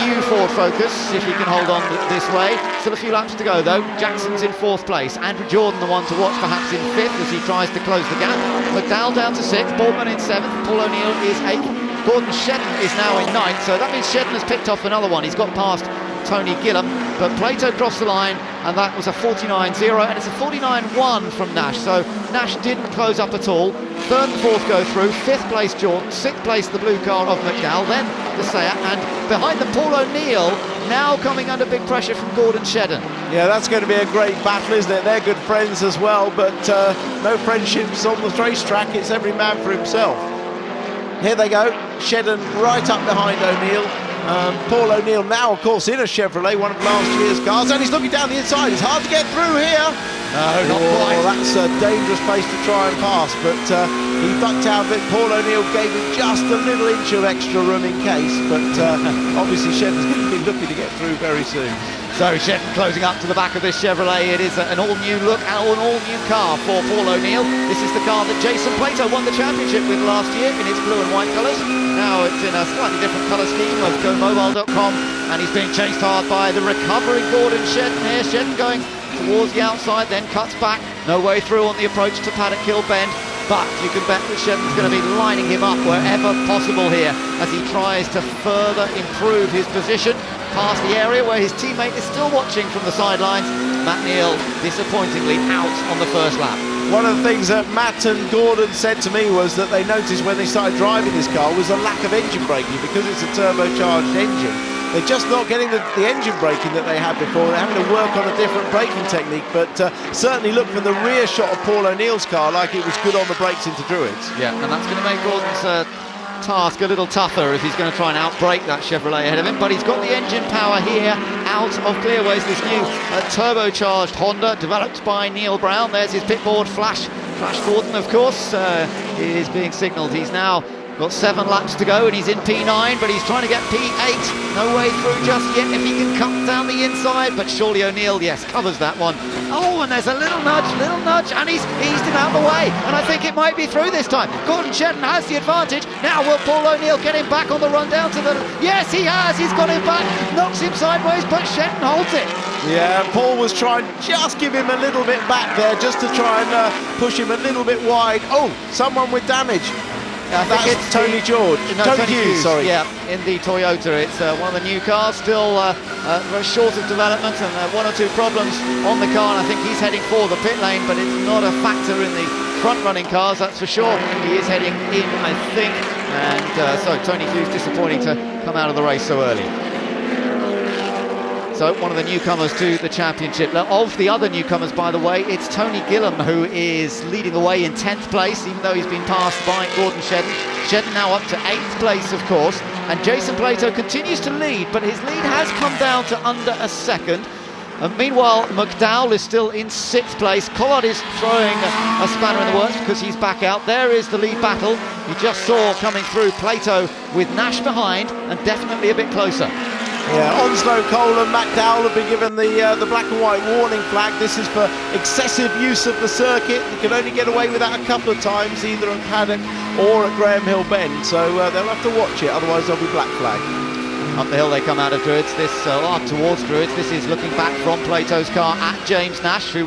new Ford Focus, if he can hold on this way. Still a few laps to go though. Jackson's in 4th place. Andrew Jordan the one to watch, perhaps in 5th as he tries to close the gap. McDowell down to 6th, Bournemouth in 7th, Paul O'Neill is 8th. Gordon Shedden is now in 9th, so that means Shedden has picked off another one. He's got past Tony Gillam, but Plato crossed the line, and that was a 49.0, and it's a 49.1 from Nash, so Nash didn't close up at all. 3rd and 4th go through, 5th place Jordan, 6th place the blue car of McDowell, then the Seat, and behind them Paul O'Neill, now coming under big pressure from Gordon Shedden. Yeah, that's going to be a great battle, isn't it? They're good friends as well, but no friendships on the racetrack, it's every man for himself. Here they go, Shedden right up behind O'Neill. Paul O'Neill now, of course, in a Chevrolet, one of last year's cars, and he's looking down the inside. It's hard to get through here. No, not quite. That's a dangerous pace to try and pass, but he ducked out of it. Paul O'Neill gave him just a little inch of extra room in case, but obviously Shedden's going to be looking to get through very soon. So Shedden closing up to the back of this Chevrolet. It is an all-new look and an all-new car for Paul O'Neill. This is the car that Jason Plato won the championship with last year in its blue and white colours. Now it's in a slightly different colour scheme of GoMobile.com, and he's being chased hard by the recovering Gordon Shedden here. Shedden going towards the outside, then cuts back. No way through on the approach to Paddock Hill Bend. But you can bet that Shedden's going to be lining him up wherever possible here as he tries to further improve his position past the area where his teammate is still watching from the sidelines. Matt Neal disappointingly out on the first lap. One of the things that Matt and Gordon said to me was that they noticed when they started driving this car was a lack of engine braking because it's a turbocharged engine. They're just not getting the engine braking that they had before. They're having to work on a different braking technique, but certainly looked from the rear shot of Paul O'Neill's car like it was good on the brakes into Druids. Yeah, and that's going to make Gordon's task a little tougher if he's going to try and outbrake that Chevrolet ahead of him, but he's got the engine power here out of Clearways, this new turbocharged Honda developed by Neil Brown. There's his pitboard Flash Gordon, of course, is being signalled. He's now got 7 laps to go and he's in P9, but he's trying to get P8. No way through just yet if he can cut down the inside, but surely O'Neill, yes, covers that one. Oh, and there's a little nudge, and he's eased him out of the way, and I think it might be through this time. Gordon Shedden has the advantage. Now will Paul O'Neill get him back on the run down to the... Yes, he has, he's got him back, knocks him sideways, but Shedden holds it. Yeah, Paul was trying just give him a little bit back there, just to try and push him a little bit wide. Oh, someone with damage. I think it's Tony George. No, Tony Hughes, sorry. Yeah, in the Toyota. It's one of the new cars, still very short of development and 1 or 2 problems on the car, and I think he's heading for the pit lane, but it's not a factor in the front-running cars, that's for sure. He is heading in, I think, and so Tony Hughes disappointing to come out of the race so early. So one of the newcomers to the championship. Of the other newcomers, by the way, it's Tony Gillam who is leading the way in 10th place, even though he's been passed by Gordon Shedden. Shedden now up to 8th place, of course, and Jason Plato continues to lead, but his lead has come down to under a second. And meanwhile, McDowell is still in 6th place. Collard is throwing a spanner in the works because he's back out. There is the lead battle. You just saw coming through Plato with Nash behind and definitely a bit closer. Yeah, Onslow, Cole and McDowell have been given the black and white warning flag. This is for excessive use of the circuit. You can only get away with that a couple of times, either at Paddock or at Graham Hill Bend. So they'll have to watch it, otherwise there'll be black flag. Up the hill they come out of Druids, towards Druids. This is looking back from Plato's car at James Nash, who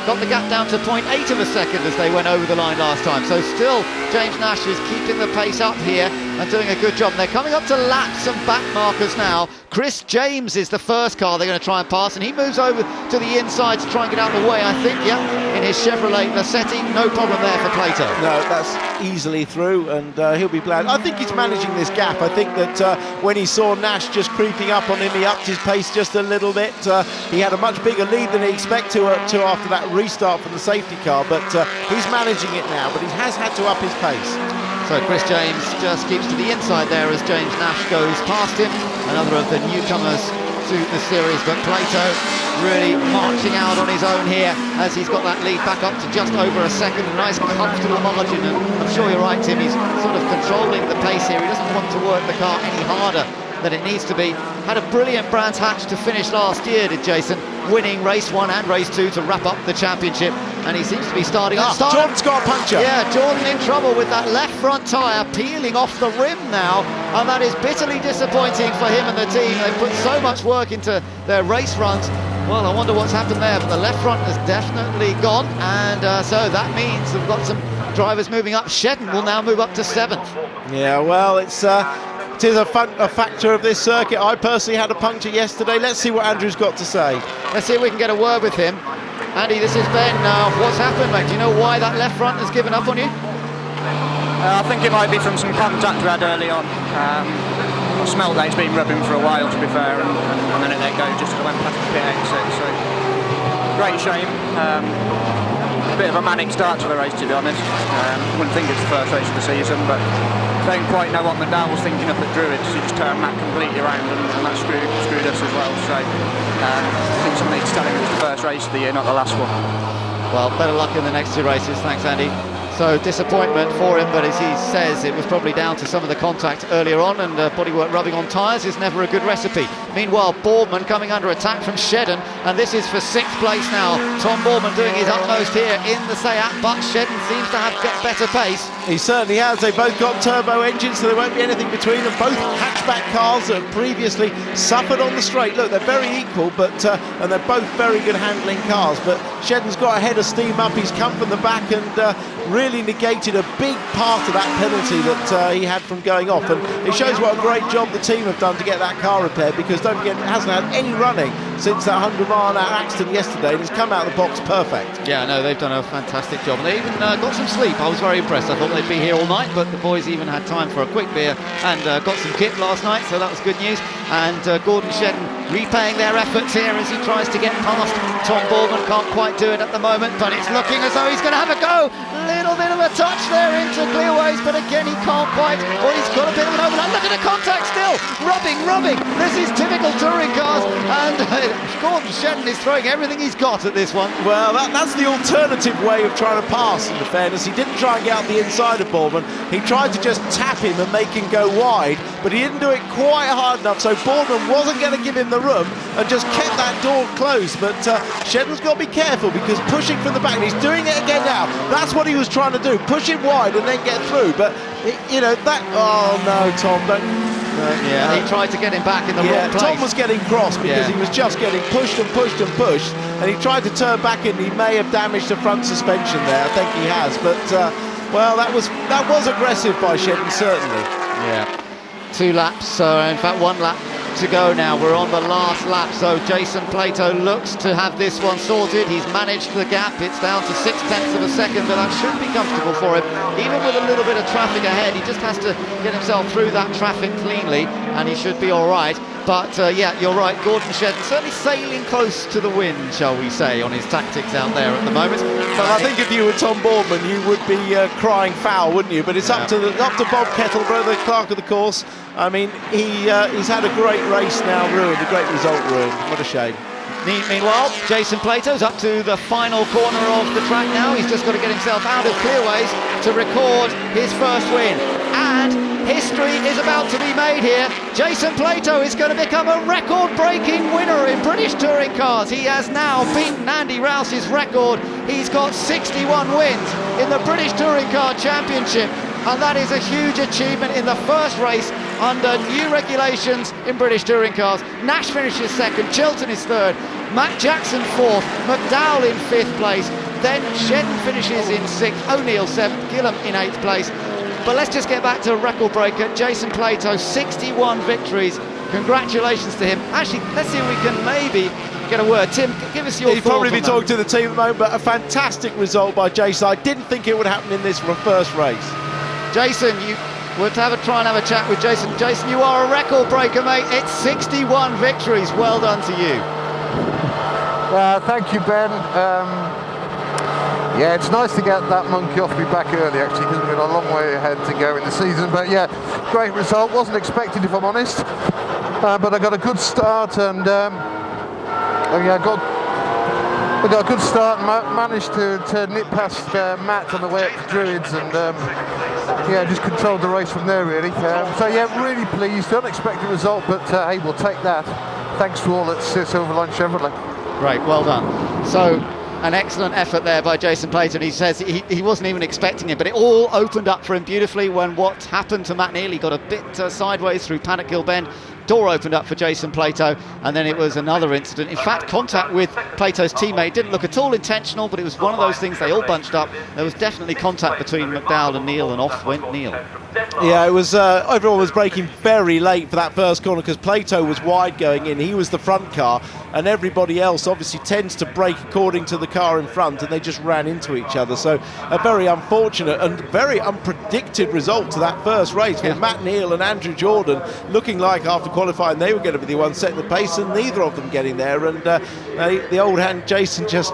got the gap down to 0.8 of a second as they went over the line last time. So still, James Nash is keeping the pace up here and doing a good job. And they're coming up to laps and back markers now. Chris James is the first car they're going to try and pass, and he moves over to the inside to try and get out of the way, I think, yeah, in his Chevrolet Lacetti. No problem there for Plato. No, that's easily through, and he'll be glad. I think he's managing this gap. I think that when he saw Nash just creeping up on him, he upped his pace just a little bit. He had a much bigger lead than he expected to after that restart from the safety car, but he's managing it now, but he has had to up his pace. So Chris James just keeps to the inside there as James Nash goes past him, another of the newcomers to the series, but Plato really marching out on his own here as he's got that lead back up to just over a second, a nice comfortable margin, and I'm sure you're right, Tim, he's sort of controlling the pace here. He doesn't want to work the car any harder than it needs to be. Had a brilliant Brands Hatch to finish last year, did Jason, winning race 1 and race 2 to wrap up the championship, and he seems to be starting up. Jordan's got a puncture. Yeah, Jordan in trouble with that left front tyre peeling off the rim now, and that is bitterly disappointing for him and the team. They put so much work into their race runs. Well, I wonder what's happened there, but the left front has definitely gone, and so that means we've got some drivers moving up. Shedden will now move up to 7th. Yeah, well, it is a factor of this circuit. I personally had a puncture yesterday. Let's see what Andrew's got to say. Let's see if we can get a word with him. Andy, this is Ben. What's happened, mate? Do you know why that left front has given up on you? I think it might be from some contact we had early on. I smelled that it's been rubbing for a while, to be fair, and then it let go just as I went past the pit exit. So, great shame. A bit of a manic start to the race, to be honest. Wouldn't think it's the first race of the season, but don't quite know what McDowell was thinking up at Druids. He just turned Matt completely around, and that screwed us as well. So I think somebody needs to tell him it was the first race of the year, not the last one. Well, better luck in the next 2 races. Thanks, Andy. So disappointment for him, but as he says, it was probably down to some of the contact earlier on, and bodywork rubbing on tyres is never a good recipe. Meanwhile, Boardman coming under attack from Shedden, and this is for 6th place now. Tom Boardman doing his utmost here in the Seat, but Shedden seems to have got better pace. He certainly has. They've both got turbo engines, so there won't be anything between them. Both hatchback cars that have previously suffered on the straight. Look, they're very equal, but and they're both very good handling cars. But Shedden's got a head of steam up. He's come from the back and really negated a big part of that penalty that he had from going off, and it shows what a great job the team have done to get that car repaired, because don't forget, it hasn't had any running since that 100-mile an hour accident yesterday, and it's come out of the box perfect. Yeah, no, they've done a fantastic job, and they even got some sleep. I was very impressed. I thought they'd be here all night, but the boys even had time for a quick beer and got some kit last night, so that was good news. And Gordon Shedden repaying their efforts here as he tries to get past Tom Boardman. Can't quite do it at the moment, but it's looking as though he's going to have a go. Little bit of a touch there into clearways, but again he can't quite. Well, he's got a bit of an overlap. Look at the contact still. Rubbing. This is typical touring cars, and Gordon Shedden is throwing everything he's got at this one. Well, that's the alternative way of trying to pass, in fairness. He didn't try and get out the inside of Boardman. He tried to just tap him and make him go wide, but he didn't do it quite hard enough, so Boardman wasn't going to give him the room and just kept that door closed. But Shedden's got to be careful, because pushing from the back, and he's doing it again now. That's what he was trying to do, push him wide and then get through. But you know that. Oh no, Tom, don't. Yeah, he tried to get him back in the wrong place. Tom was getting cross because he was just getting pushed and pushed and pushed, and he tried to turn back, and he may have damaged the front suspension there. I think he has, but well, that was aggressive by Shedden, certainly. Yeah, 2 laps, in fact 1 lap to go now. We're on the last lap, so Jason Plato looks to have this one sorted. He's managed the gap. It's down to 0.6 of a second, but that should be comfortable for him. Even with a little bit of traffic ahead, he just has to get himself through that traffic cleanly, and he should be all right. But yeah, you're right, Gordon Shedden certainly sailing close to the wind, shall we say, on his tactics out there at the moment. Well, I think if you were Tom Boardman, you would be crying foul, wouldn't you? But it's up to Bob Kettleborough, the clerk of the course. I mean, he's had a great race now ruined, a great result ruined. What a shame. Meanwhile, Jason Plato's up to the final corner of the track now. He's just got to get himself out of clearways to record his first win. And history is about to be made here. Jason Plato is going to become a record-breaking winner in British touring cars. He has now beaten Andy Rouse's record. He's got 61 wins in the British Touring Car Championship, and that is a huge achievement in the first race under new regulations in British touring cars. Nash finishes 2nd, Chilton is 3rd, Matt Jackson 4th, McDowell in 5th place, then Shedden finishes in 6th, O'Neill 7th, Gillam in 8th place. But let's just get back to record breaker Jason Plato, 61 victories. Congratulations to him. Actually, let's see if we can maybe get a word. Tim, give us your thoughts. He'd probably be talking to the team at the moment, but a fantastic result by Jason. I didn't think it would happen in this first race. Jason, you would try and have a chat with Jason. Jason, you are a record breaker, mate. It's 61 victories. Well done to you. Thank you, Ben. Yeah, it's nice to get that monkey off me back early, actually, because we've got a long way ahead to go in the season. But yeah, great result. Wasn't expected, if I'm honest. But I got a good start, and yeah, I got a good start and managed to nip past Matt on the way up to Druids, and yeah, just controlled the race from there, really. So yeah, really pleased. Unexpected result, but hey, we'll take that. Thanks to all at Silverline Chevrolet. Great, well done. So, an excellent effort there by Jason Plato. He says he wasn't even expecting it, but it all opened up for him beautifully when what happened to Matt Neely got a bit sideways through Paddock Hill Bend. Door opened up for Jason Plato, and then it was another incident. In fact, contact with Plato's teammate didn't look at all intentional, but it was one of those things. They all bunched up. There was definitely contact between McDowell and Neil, and off went Neil. Yeah, it was. Everyone was braking very late for that first corner because Plato was wide going in. He was the front car, and everybody else obviously tends to brake according to the car in front, and they just ran into each other. So a very unfortunate and very unpredicted result to that first race, with Matt Neal and Andrew Jordan looking like after qualifying they were going to be the ones setting the pace, and neither of them getting there. And the old hand Jason just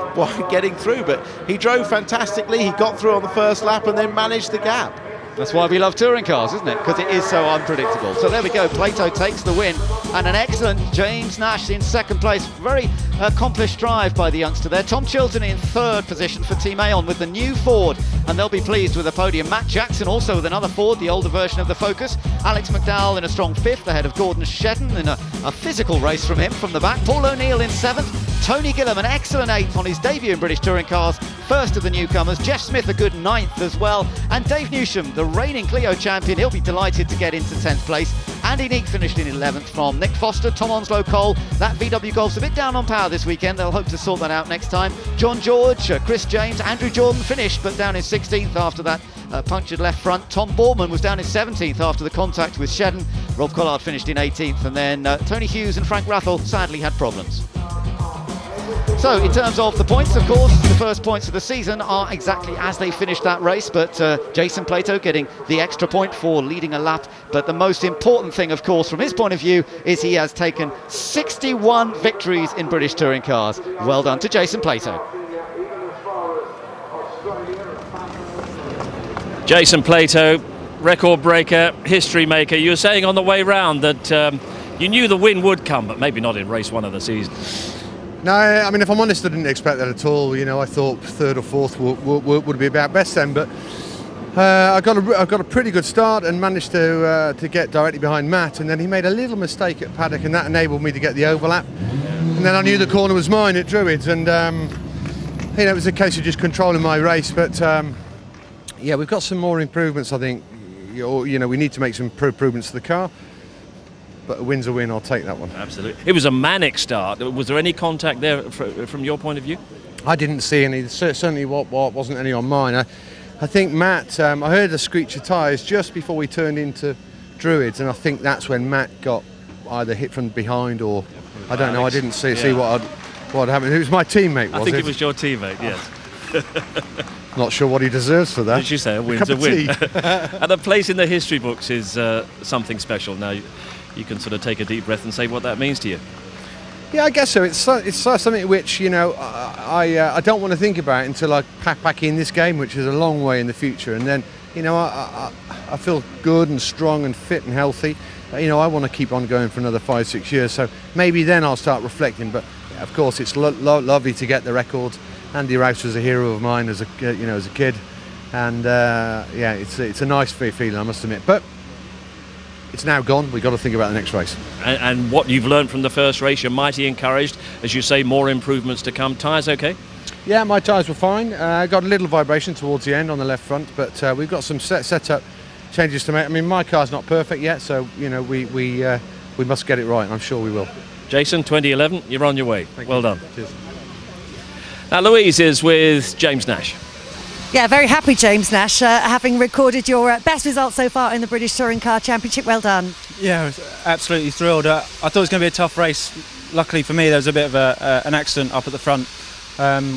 getting through, but he drove fantastically. He got through on the first lap and then managed the gap. That's why we love touring cars, isn't it? Because it is so unpredictable. So there we go, Plato takes the win, and an excellent James Nash in second place. Very accomplished drive by the youngster there. Tom Chilton in third position for Team Aon with the new Ford, and they'll be pleased with the podium. Matt Jackson also with another Ford, the older version of the Focus. Alex McDowell in a strong fifth ahead of Gordon Shedden in a physical race from him from the back. Paul O'Neill in seventh. Tony Gillam an excellent eighth on his debut in British touring cars, first of the newcomers. Jeff Smith a good ninth as well, and Dave Newsham, the reigning Clio champion, he'll be delighted to get into 10th place. Andy Neek finished in 11th from Nick Foster, Tom Onslow Cole. That VW Golf's a bit down on power this weekend, they'll hope to sort that out next time. John George, Chris James, Andrew Jordan finished but down in 16th after that punctured left front. Tom Borman was down in 17th after the contact with Shedden. Rob Collard finished in 18th, and then Tony Hughes and Frank Rathel sadly had problems. So in terms of the points, of course, the first points of the season are exactly as they finished that race, but Jason Plato getting the extra point for leading a lap. But the most important thing, of course, from his point of view, is he has taken 61 victories in British touring cars. Well done to Jason Plato. Jason Plato, record breaker, history maker. You were saying on the way round that you knew the win would come, but maybe not in race one of the season. No, I mean, if I'm honest, I didn't expect that at all. You know, I thought third or fourth would be about best then, but I got a pretty good start and managed to get directly behind Matt, and then he made a little mistake at paddock, and that enabled me to get the overlap. And then I knew the corner was mine at Druids, and you know, it was a case of just controlling my race. But yeah, we've got some more improvements, I think. You know, we need to make some improvements to the car. But a win's a win, I'll take that one. Absolutely. It was a manic start. Was there any contact there from your point of view? I didn't see any. Certainly wasn't any on mine. I think Matt, I heard a screech of tyres just before we turned into Druids, and I think that's when Matt got either hit from behind or, I don't know, I didn't see what happened. It was my teammate, was it? I think it was your teammate, yes. Not sure what he deserves for that. Did you say a win's a win? And a place in the history books is something special. Now, you can sort of take a deep breath and say what that means to you. Yeah, I guess so. It's something which, you know, I don't want to think about until I pack back in this game, which is a long way in the future. And then, you know, I feel good and strong and fit and healthy. You know, I want to keep on going for another 5-6 years. So maybe then I'll start reflecting. But yeah, of course, it's lovely to get the record. Andy Rouse was a hero of mine as a kid, and yeah, it's a nice feeling, I must admit. But it's now gone. We've got to think about the next race. And what you've learned from the first race, you're mighty encouraged. As you say, more improvements to come. Tyres okay? Yeah, my tyres were fine. I got a little vibration towards the end on the left front, but we've got some set-up changes to make. I mean, my car's not perfect yet, so you know we must get it right, and I'm sure we will. Jason, 2011, you're on your way. Well done. Cheers. Now, Louise is with James Nash. Yeah, very happy James Nash, having recorded your best result so far in the British Touring Car Championship. Well done. Yeah, I was absolutely thrilled. I thought it was going to be a tough race. Luckily for me, there was a bit of an accident up at the front,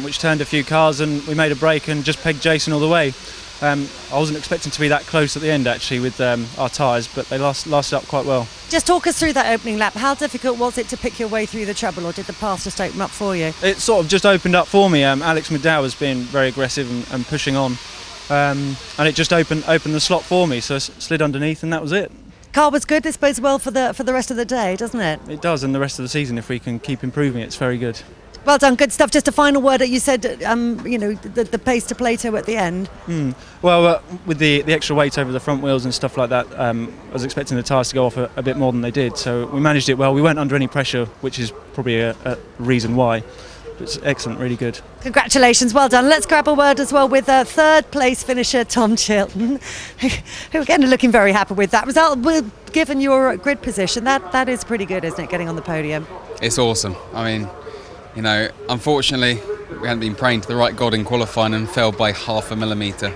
which turned a few cars, and we made a break and just pegged Jason all the way. I wasn't expecting to be that close at the end, actually, with our tyres, but they lasted up quite well. Just talk us through that opening lap. How difficult was it to pick your way through the trouble, or did the path just open up for you? It sort of just opened up for me. Alex McDowell was being very aggressive and pushing on, and it just opened the slot for me, so I slid underneath, and that was it. Car was good. This bodes well for the rest of the day, doesn't it? It does, and the rest of the season, if we can keep improving, it's very good. Well done, good stuff. Just a final word that you said, you know, the pace to Plato at the end. Well, with the extra weight over the front wheels and stuff like that, I was expecting the tyres to go off a bit more than they did. So we managed it well. We weren't under any pressure, which is probably a reason why. It's excellent, really good. Congratulations, well done. Let's grab a word as well with third place finisher Tom Chilton, who again are looking very happy with that result. Given your grid position, that is pretty good, isn't it, getting on the podium? It's awesome. I mean, you know, unfortunately, we hadn't been praying to the right God in qualifying and fell by 0.5 millimetre.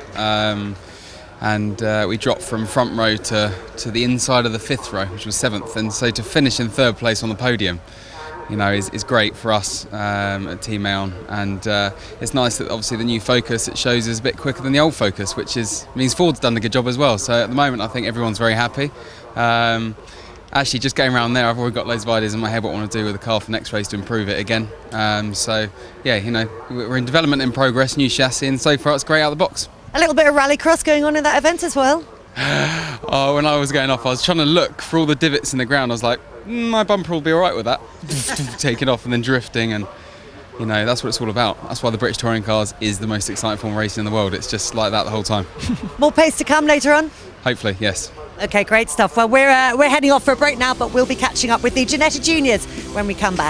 And we dropped from front row to the inside of the fifth row, which was 7th. And so to finish in 3rd place on the podium, you know, is great for us at Team Aon. And it's nice that obviously the new Focus, it shows, is a bit quicker than the old Focus, which means Ford's done a good job as well. So at the moment, I think everyone's very happy. Actually, just going around there, I've already got loads of ideas in my head what I want to do with the car for next race to improve it again. So, yeah, you know, we're in development in progress, new chassis, and so far it's great out of the box. A little bit of rallycross going on in that event as well. When I was going off, I was trying to look for all the divots in the ground. I was like, my bumper will be all right with that. Taking off and then drifting, and you know, that's what it's all about. That's why the British Touring Cars is the most exciting form of racing in the world. It's just like that the whole time. More pace to come later on? Hopefully, yes. Okay, great stuff. Well, we're heading off for a break now, but we'll be catching up with the Ginetta Juniors when we come back.